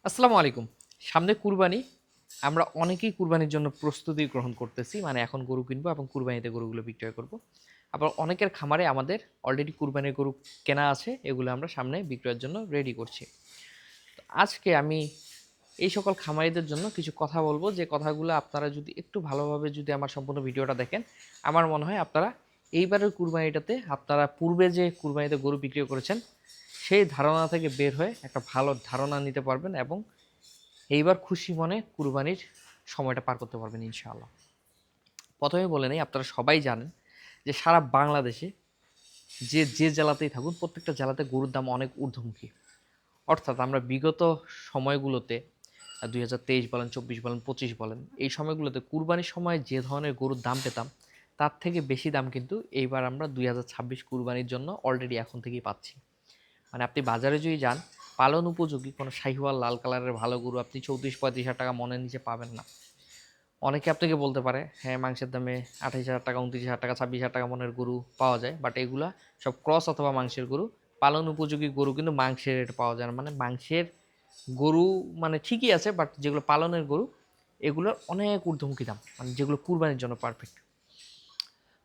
আসসালামু আলাইকুম। সামনে কুরবানি। আমরা অনেকেই কুরবানির জন্য প্রস্তুতি গ্রহণ করতেছি। মানে এখন গরু কিনবো এবং কুরবানিতে গরুগুলো বিক্রয় করব। আবার অনেকের খামারে আমাদের অলরেডি কুরবানির গরু কেনা আছে। এগুলো আমরা সামনে বিক্রয়ের জন্য রেডি করছি। তো আজকে আমি এই সকল খামারিদের জন্য কিছু কথা বলবো, যে কথাগুলো আপনারা যদি একটু ভালোভাবে যদি আমার সম্পূর্ণ ভিডিওটা দেখেন, আমার মনে হয় আপনারা এইবারের কুরবানিটাতে আপনারা পূর্বে যে কুরবানিতে গরু বিক্রি করেছেন, সেই ধারণা থেকে বের হয়ে একটা ভালো ধারণা নিতে পারবেন এবং এইবার খুশি মনে কুরবানির সময়টা পার করতে পারবেন ইনশাআল্লাহ। প্রথমে বলে নেই, আপনারা সবাই জানেন যে সারা বাংলাদেশে যে জেলাতেই থাকুন, প্রত্যেকটা জেলাতে গরুর দাম অনেক ঊর্ধ্বমুখী। অর্থাৎ আমরা বিগত সময়গুলোতে ২০২৩ বলেন, ২৪ বলেন, ২৫ বলেন, এই সময়গুলোতে কুরবানির সময় যে ধরনের গরুর দাম পেতাম, তার থেকে বেশি দাম কিন্তু এইবার আমরা ২০২৬ কুরবানির জন্য অলরেডি এখন থেকেই পাচ্ছি। মানে আপনি বাজারে যদি যান, পালন উপযোগী কোনো শাহিওয়াল লাল কালারের ভালো গরু আপনি ৩৪-৩৫ হাজার টাকা মনের নিচে পাবেন না। অনেকে আপনাকে বলতে পারে হ্যাঁ, মাংসের দামে ২৮,০০০ টাকা, ২৯,০০০ টাকা, ২৬,০০০ টাকা মনের গরু পাওয়া যায়, বাট এগুলা সব ক্রস অথবা মাংসের গরু। পালন উপযোগী গরু কিন্তু মাংসের রেট পাওয়া যায় না। মানে মাংসের গরু মানে ঠিকই আছে, বাট যেগুলো পালনের গরু, এগুলোর অনেক ঊর্ধ্বমুখী দাম, মানে যেগুলো কুরবানির জন্য পারফেক্ট।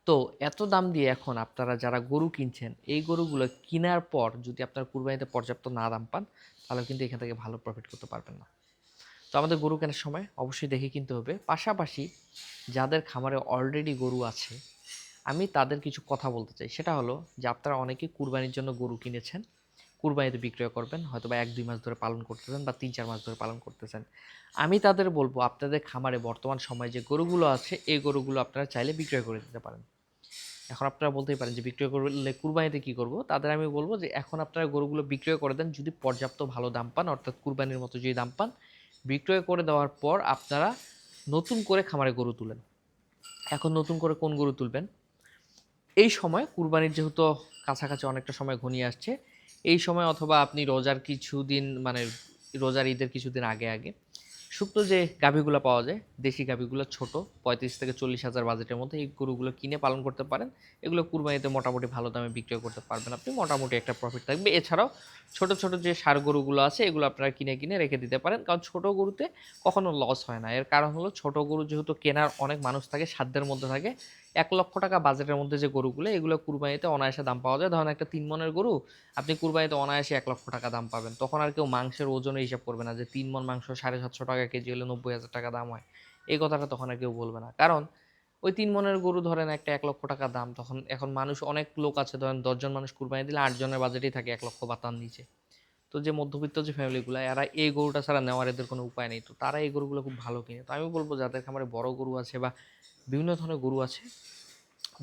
তো এত দাম দিয়ে এখন আপনারা যারা গরু কিনছেন, এই গরুগুলো কেনার পর যদি আপনারা কুরবানিতে পর্যাপ্ত না দাম পান, তাহলে কিন্তু এখান থেকে ভালো প্রফিট করতে পারবেন না। তো আমাদের গরু কেনার সময় অবশ্যই দেখে কিনতে হবে। পাশাপাশি যাদের খামারে অলরেডি গরু আছে, আমি তাদের কিছু কথা বলতে চাই। সেটা হলো যে আপনারা অনেকে কুরবানির জন্য গরু কিনেছেন, কুরবানিতে বিক্রয় করবেন, হয়তো বা ১-২ মাস ধরে পালন করতেছেন বা ৩-৪ মাস ধরে পালন করতেছেন। আমি তাদের বলবো, আপনাদের খামারে বর্তমান সময়ে যে গরুগুলো আছে, এই গরুগুলো আপনারা চাইলে বিক্রয় করে দিতে পারেন। এখন আপনারা বলতেই পারেন যে বিক্রয় করলে কুরবানিতে কি করব? তাদের আমি বলব যে এখন আপনারা গরুগুলো বিক্রয় করে দেন, যদি পর্যাপ্ত ভালো দাম পান, অর্থাৎ কুরবানির মতো যদি দাম পান, বিক্রয় করে দেওয়ার পর আপনারা নতুন করে খামারে গরু তুলেন। এখন নতুন করে কোন গরু তুলবেন? এই সময় কুরবানির যেহেতু কাছাকাছি অনেকটা সময় ঘনিয়ে আসছে, এই সময় অথবা আপনি রোজার কিছুদিন, মানে রোজার ঈদের কিছুদিন আগে শুকনো যে গাভীগুলো পাওয়া যায়, দেশি গাভীগুলো ছোট, ৩৫ থেকে ৪০ হাজার বাজেটের মধ্যে এই গরুগুলো কিনে পালন করতে পারেন। এগুলো কুরবানিতে মোটামুটি ভালো দামে বিক্রয় করতে পারবেন আপনি, মোটামুটি একটা প্রফিট থাকবে। এছাড়াও ছোট ছোট যে ষাঁড় গরুগুলো আছে, এগুলো আপনারা কিনে রেখে দিতে পারেন, কারণ ছোট গরুতে কখনো লস হয় না। এর কারণ হলো ছোট গরু যেহেতু কেনার অনেক মানুষ থাকে, সাধ্যের মধ্যে থাকে, ১,০০,০০০ টাকা বাজেটের মধ্যে যে গরুগুলো, এগুলো কুরবানিতে অনায়াসে দাম পাওয়া যায়। ধরেন একটা ৩ মনের গরু আপনি কুরবানিতে অনায়াসে ১,০০,০০০ টাকা দাম পাবেন। তখন আর কেউ মাংসের ওজনে হিসাব করবে না যে ৩ মণ মাংস ৭৫০ টাকা কেজি হলে ৯০,০০০ টাকা দাম হয়। এই কথাটা তখন আর কেউ বলবে না। কারণ ওই ৩ মনের গরু ধরেন একটা ১,০০,০০০ টাকা দাম। তখন এখন মানুষ, অনেক লোক আছে, ধরেন ১০ জন মানুষ কুরবানি দিলে ৮ জনের বাজেটেই থাকে ১,০০,০০০ বা তার নিচে। তো যে মধ্যবিত্ত যে ফ্যামিলিগুলা, এরা এই গরুটা ছাড়া নেওয়ার এদের কোনো উপায় নেই। তো তারা এই গরুগুলো খুব ভালো কিনে। তো আমি বলব যাদের খামারে বড় গরু আছে বা বিভিন্ন ধরনের গরু আছে,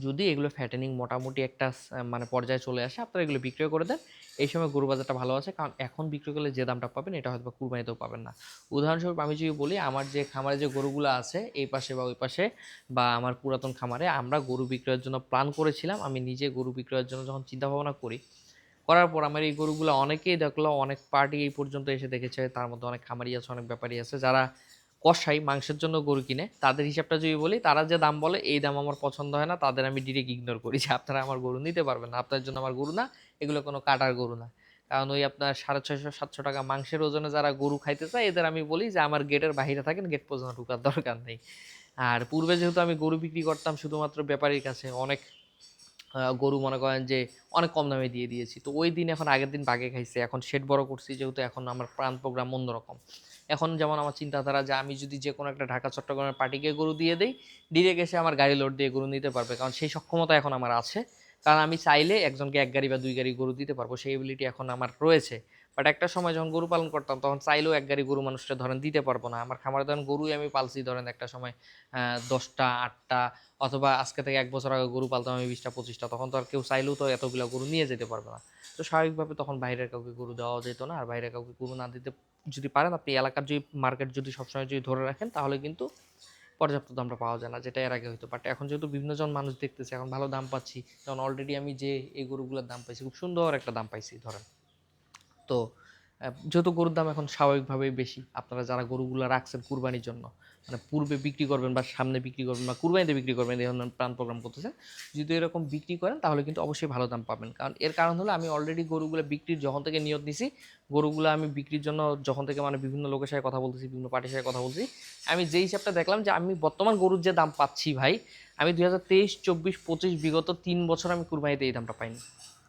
যদি এগুলো ফ্যাটেনিং মোটামুটি একটা মানে পর্যায়ে চলে আসে, আপনারা এগুলো বিক্রয় করে দেন। এই সময় গরু বাজারটা ভালো আছে, কারণ এখন বিক্রি করলে যে দামটা পাবেন, এটা হয়তো কুরবানিতেও পাবেন না। উদাহরণস্বরূপ আমি যদি বলি, আমার যে খামারে যে গরুগুলো আছে এই পাশে বা ওই পাশে, বা আমার পুরাতন খামারে, আমরা গরু বিক্রয়ের জন্য প্ল্যান করেছিলাম। আমি নিজে গরু বিক্রয়ের জন্য যখন চিন্তা ভাবনা করি, করার পর আমার এই গরুগুলো অনেকেই দেখলো, অনেক পার্টি এই পর্যন্ত এসে দেখেছে। তার মধ্যে অনেক খামারি আছে, অনেক ব্যাপারী আছে, যারা কসাই মাংসের জন্য গরু কিনে। তাদের হিসাবটা যদি বলি, তারা যে দাম বলে, এই দাম আমার পছন্দ হয় না। তাদের আমি ডিরেক্ট ইগনোর করি যে আপনারা আমার গরু নিতে পারবেন না, আপনার জন্য আমার গরু না, এগুলো কোনো কাটার গরু না। কারণ ওই আপনার ৬৫০-৭০০ টাকা মাংসের ওজনে যারা গরু খাইতে চায়, এদের আমি বলি যে আমার গেটের বাইরে থাকেন, গেট পর্যন্ত ঢোকার দরকার নেই। আর পূর্বে যেহেতু আমি গরু বিক্রি করতাম শুধুমাত্র ব্যাপারীর কাছে, অনেক গরু মনে করেন যে অনেক কম দামে দিয়ে দিয়েছি। তো ওই দিন এখন আগের দিন বাগে খাইছে। এখন শেড বড় করছি যেহেতু, এখন আমার প্ল্যান প্রোগ্রাম অন্যরকম। এখন যেমন আমার চিন্তাধারা যে আমি যদি যেকোনো একটা ঢাকা চট্টগ্রামের পার্টিকে গরু দিয়ে দেই, ডিরেক্ট এসে আমার গাড়ি লোড দিয়ে গরু নিতে পারবে। কারণ সেই সক্ষমতা এখন আমার আছে। কারণ আমি চাইলে একজনকে ১ গাড়ি বা ২ গাড়ি গরু দিতে পারবো। সেই এবিলিটি এখন আমার রয়েছে। বাট একটা সময় যখন গরু পালন করতাম, তখন চাইলেও ১ গাড়ি গরু মানুষটা ধরেন দিতে পারবো না। আমার খামারে ধরেন গরুই আমি পালছি ধরেন একটা সময় ১০ টা, ৮ টা, অথবা আজকে থেকে ১ বছর আগে গরু পালতাম আমি ২০ টা, ২৫ টা। তখন তো আর কেউ চাইলেও তো এতগুলা গরু নিয়ে যেতে পারবে না। তো স্বাভাবিকভাবে তখন বাইরের কাউকে গরু দেওয়া যেত না। আর বাইরের কাউকে গরু না দিতে যদি পারেন, আপনি এলাকার যদি মার্কেট যদি সবসময় যদি ধরে রাখেন, তাহলে কিন্তু পর্যাপ্ত দামটা পাওয়া যায় না, যেটা এর আগে হইতো। বাট এখন যেহেতু বিভিন্ন জন মানুষ দেখতেছে, এখন ভালো দাম পাচ্ছি। যেমন অলরেডি আমি যে এই গরুগুলোর দাম পাইছি, খুব সুন্দর একটা দাম পাইছি ধরেন। তো যেহেতু গরুর দাম এখন স্বাভাবিকভাবেই বেশি, আপনারা যারা গরুগুলো রাখছেন কুরবানির জন্য, মানে পূর্বে বিক্রি করবেন বা সামনে বিক্রি করবেন বা কুরবানিতে বিক্রি করবেন, এই ধরনের প্ল্যান প্রোগ্রাম করতেছেন, যদি এরকম বিক্রি করেন তাহলে কিন্তু অবশ্যই ভালো দাম পাবেন। কারণ এর কারণ হলো আমি অলরেডি গরুগুলো বিক্রির যখন থেকে নিয়ত নিছি, গরুগুলো আমি বিক্রির জন্য যখন থেকে মানে বিভিন্ন লোকের সাথে কথা বলতেছি, বিভিন্ন পার্টির সাথে কথা বলছি, আমি যেই হিসাবটা দেখলাম যে আমি বর্তমান গরুর যে দাম পাচ্ছি ভাই, আমি 2023, 24, 25 বিগত 3 বছর আমি কুরবানিতে এই দামটা পাইনি।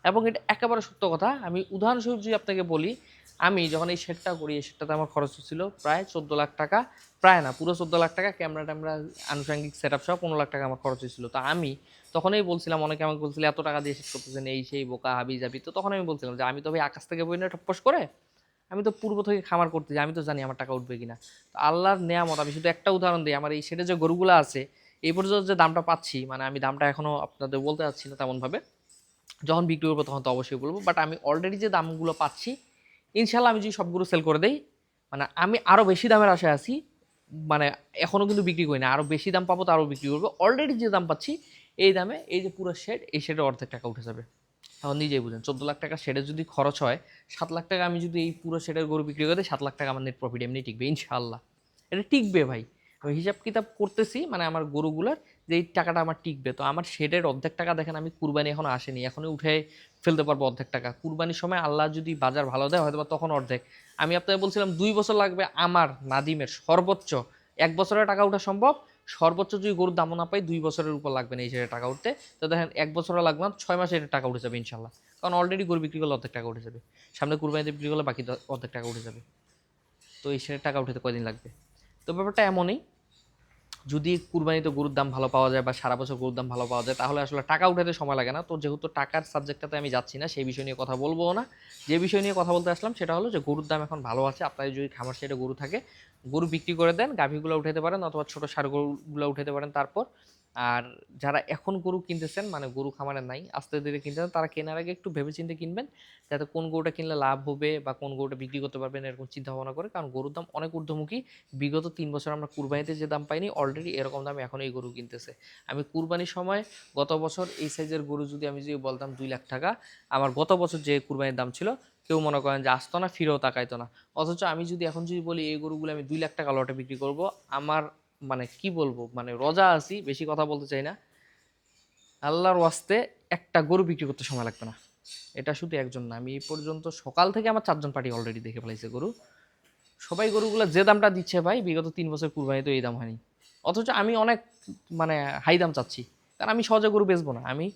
এবং এটা একেবারে সত্য কথা। আমি উদাহরণস্বরূপ যদি আপনাকে বলি, আমি যখন এই সেটটা করি, এই সেটটাতে আমার খরচ হচ্ছিল প্রায় 14 লাখ টাকা, প্রায় না পুরো 14 লাখ টাকা, ক্যামেরা ট্যামেরা আনুষঙ্গিক সেট আপ সহ 15 লাখ টাকা আমার খরচ হয়েছিল। তো আমি তখনই বলছিলাম, অনেকে আমাকে বলছিল এত টাকা দিয়ে সেট করতেছেন, এই সেই বোকা হাবি যাবি। তো তখন আমি বলছিলাম যে আমি তো ভাই আকাশ থেকে বই না টপস করে, আমি তো পূর্ব থেকে খামার করতেছি, আমি তো জানি আমার টাকা উঠবে কিনা। তো আল্লাহর নেয়ামত, আমি শুধু একটা উদাহরণ দিই, আমার এই সেটে যে গরুগুলো আছে এই পর্যন্ত যে দামটা পাচ্ছি, মানে আমি দামটা এখনও আপনাদের বলতে চাচ্ছি না তেমনভাবে, যখন বিক্রি করবো তখন তো অবশ্যই বলবো, বাট আমি অলরেডি যে দামগুলো পাচ্ছি, ইনশাল্লাহ আমি যদি সবগুলো সেল করে দেই, মানে আমি আরও বেশি দামের আশায় আছি, মানে এখনও কিন্তু বিক্রি করি না, আরও বেশি দাম পাবো তো আরও বিক্রি করবো। অলরেডি যে দাম পাচ্ছি এই দামে, এই যে পুরো শেড, এই শেডে অর্ধেক টাকা উঠে যাবে। এখন নিজেই বুঝেন, 14 লাখ টাকা শেডে যদি খরচ হয়, 7 লাখ টাকা আমি যদি এই পুরো শেডের গরু বিক্রি করে দিই, 7 লাখ টাকা আমার নেট প্রফিট এমনি টিকবে ইনশাল্লাহ। এটা টিকবে ভাই, আমি হিসাব কিতাব করতেছি, মানে আমার গরুগুলার যে এই টাকাটা আমার টিকবে। তো আমার শেডের অর্ধেক টাকা দেখেন, আমি কুরবানি এখনো আসেনি, এখনই উঠে ফেলতে পারবো অর্ধেক টাকা। কুরবানির সময় আল্লাহ যদি বাজার ভালো দেয় হয়তো বা তখন অর্ধেক। আমি আপনাকে বলছিলাম 2 বছর লাগবে আমার নাদিমের সর্বোচ্চ, 1 বছরের টাকা উঠা সম্ভব, সর্বোচ্চ যদি গরুর দামও না পাই 2 বছরের উপর লাগবে না এই শেডের টাকা উঠতে। তো দেখেন 1 বছরও লাগবে না, 6 মাসে এটার টাকা উঠে যাবে ইনশাল্লাহ। কারণ অলরেডি গরু বিক্রি করলে অর্ধেক টাকা উঠে যাবে, সামনে কুরবানিতে বিক্রি করলে বাকি অর্ধেক টাকা উঠে যাবে। তো এই শেডের টাকা উঠতে কয়দিন লাগবে? তো ব্যাপারটা এমনই, যদি কুরবানিতে গরুর দাম ভালো পাওয়া যায় বা সারা বছর গরুর দাম ভালো পাওয়া যায়, তাহলে আসলে টাকা উঠাতে সময় লাগে না। তো যেহেতু টাকার সাবজেক্টটাতে আমি যাচ্ছি না, সেই বিষয় নিয়ে কথা বলবো না। যে বিষয় নিয়ে কথা বলতে আসলাম সেটা হলো যে গরুর দাম এখন ভালো আছে। আপনার যদি খামার সাইডে গরু থাকে, গরু বিক্রি করে দেন, গাভীগুলো উঠাতে পারেন অথবা ছোট ষাঁড় গরুগুলো উঠাতে পারেন। তারপর আর যারা এখন গরু কিনতেছেন, মানে গরু খামারে নাই, আস্তে ধীরে কিনতেছেন, তারা কেনার আগে একটু ভেবেচিন্তে কিনবেন, যাতে কোন গরুটা কিনলে লাভ হবে বা কোন গরুটা বিক্রি করতে পারবেন এরকম চিন্তা ভাবনা করে। কারণ গরুর দাম অনেক ঊর্ধ্বমুখী। বিগত 3 বছর আমরা কুরবানিতে যে দাম পাইনি, অলরেডি এরকম দাম এখন এই গরু কিনতেছে। আমি কুরবানির সময় গত বছর এই সাইজের গরু যদি আমি যদি বলতাম 2 লাখ টাকা, আমার গত বছর যে কুরবানির দাম ছিল, কেউ মনে করেন যে আসতো না, ফিরেও তাকাইতো না। অথচ আমি যদি এখন যদি বলি এই গরুগুলো আমি 2 লাখ টাকা লটে বিক্রি করব, আমার মানে কি বলবো, মানে রোজা আছি, বেশি কথা বলতে চাই না, আল্লাহর ওয়াস্তে একটা গরু বিক্রি করতে সময় লাগবে না। এটা শুধু একজন না, আমি এই পর্যন্ত সকাল থেকে আমার 4জন পার্টি অলরেডি দেখে ফেলাইছে গরু। সবাই গরুগুলো যে দামটা দিচ্ছে ভাই, বিগত 3 বছর কুরবানি তো এই দাম হয়নি। অথচ আমি অনেক মানে হাই দাম চাচ্ছি, কারণ আমি সহজে গরু বেচবো না। আমি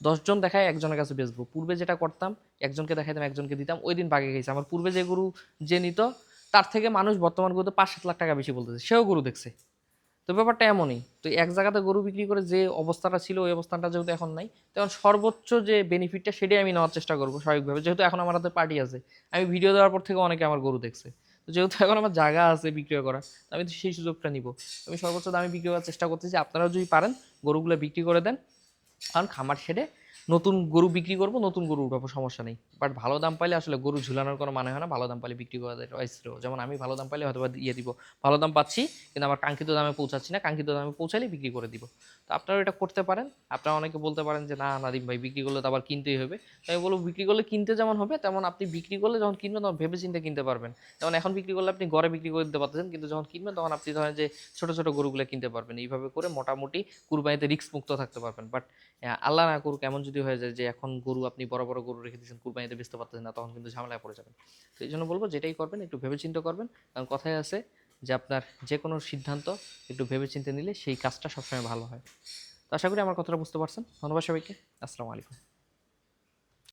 10জন দেখায় একজনের কাছে বেচবো। পূর্বে যেটা করতাম, একজনকে দেখাইতাম একজনকে দিতাম, ওই দিন বাগে গেছে। আমার পূর্বে যে গরু যে নিত, তার থেকে মানুষ বর্তমান গরুতে 5-7 লাখ টাকা বেশি বলতেছে, সেও গরু দেখছে। তো ব্যাপারটা এমনই। তো এক জায়গাতে গরু বিক্রি করে যে অবস্থাটা ছিল, ওই অবস্থানটা যেহেতু এখন নাই, তখন সর্বোচ্চ যে বেনিফিটটা সেটাই আমি নেওয়ার চেষ্টা করবো স্বাভাবিকভাবে। যেহেতু এখন আমার হাতে পার্টি আছে, আমি ভিডিও দেওয়ার পর থেকে অনেকে আমার গরু দেখছে। তো যেহেতু এখন আমার জায়গা আছে বিক্রি করার, তো আমি তো সেই সুযোগটা নিব। আমি সর্বোচ্চ দামে বিক্রি করার চেষ্টা করতেছি। আপনারাও যদি পারেন গরুগুলো বিক্রি করে দেন, কারণ খামার ছেড়ে নতুন গরু বিক্রি করব, নতুন গরু উঠাবো, সমস্যা নেই। বাট ভালো দাম পাইলে আসলে গরু ঝুলানোর কোনো মানে হয় না। ভালো দাম পাইলে বিক্রি করা যায় শ্রেয়। যেমন আমি ভালো দাম পাইলে হয়তো বা দিয়ে দিব, ভালো দাম পাচ্ছি কিন্তু আমার কাঙ্ক্ষিত দামে পৌঁছাচ্ছি না, কাঙ্ক্ষিত দামে পৌঁছালে বিক্রি করে দিব। তো আপনারা এটা করতে পারেন। আপনারা অনেকে বলতে পারেন যে না নাদিম ভাই বিক্রি করলে তো আবার কিনতেই হবে। তো আমি বলবো বিক্রি করলে কিনতে যেমন হবে, তেমন আপনি বিক্রি করলে যখন কিনবেন তখন ভেবে চিন্তে কিনতে পারবেন। যেমন এখন বিক্রি করলে আপনি ঘরে বিক্রি করে দিতে পারতেছেন, কিন্তু যখন কিনবেন তখন আপনি ধরেন যে ছোট ছোট গরুগুলো কিনতে পারবেন। এইভাবে করে মোটামুটি কুরবানিতে রিস্ক মুক্ত থাকতে পারবেন। বাট আল্লাহ না করুক এমন যদি হয়ে যায় যে এখন গরু আপনি বড় বড় গরু রেখে দিয়েছেন, কুরবানিতে বেচতে পারতেছেন না, তখন কিন্তু ঝামেলায় পড়ে যাবেন। তো এই জন্য বলবো যেটাই করবেন একটু ভেবেচিন্তে করবেন। কারণ কথায় আছে যে আপনার যে কোনো সিদ্ধান্ত একটু ভেবেচিন্তে নিলে সেই কাজটা সবসময় ভালো হয়। তো আশা করি আমার কথাটা বুঝতে পারছেন। ধন্যবাদ সবাইকে। আসসালামু আলাইকুম।